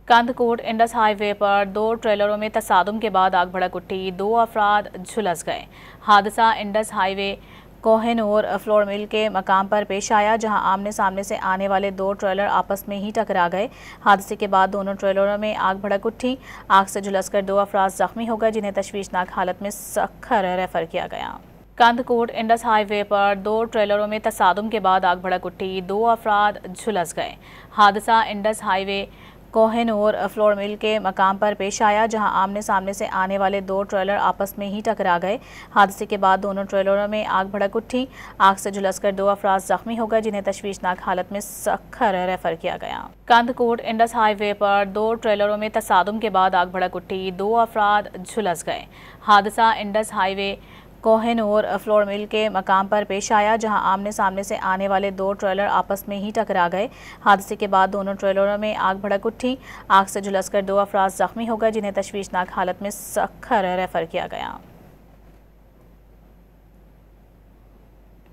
कांदकोट Indus highway पर दो ट्रेलरों में तसादुम के बाद आग भड़क उठी, 2 अफराद झुलस गए। हादसा Indus highway Kohinoor flour mill के मकाम पर पेश आया, जहां आमने सामने से आने वाले 2 ट्रेलर आपस में ही टकरा गए। हादसे के बाद दोनों ट्रेलरों में आग भड़क उठी। आग से झुलसकर 2 अफराद जख्मी हो गए, जिन्हें तशवीशनाक हालत में सखर रेफर किया गया। कांदकोट इंडस हाईवे पर 2 ट्रेलरों में तसादुम के बाद आग भड़क उठी, 2 अफराद झुलस गए। हादसा Indus highway Kohinoor flour mill के मकाम पर पेश आया, जहां आमने सामने से आने वाले 2 ट्रेलर आपस में ही टकरा गए। हादसे के बाद दोनों ट्रेलरों में आग भड़क उठी। आग से झुलसकर 2 अफराद जख्मी हो गए, जिन्हें तशवीशनाक हालत में सखर रेफर किया गया। कांदकोट इंडस हाईवे पर 2 ट्रेलरों में तसादुम के बाद आग भड़क उठी, 2 अफराद झुलस गए। हादसा Indus highway Kohinoor flour mill के मकाम पर पेश आया, जहां आमने सामने से आने वाले 2 ट्रेलर आपस में ही टकरा गए। हादसे के बाद दोनों ट्रेलरों में आग भड़क उठी। आग से झुलसकर 2 अफराद जख्मी हो गए, जिन्हें तशवीशनाक हालत में सखर रेफर किया गया।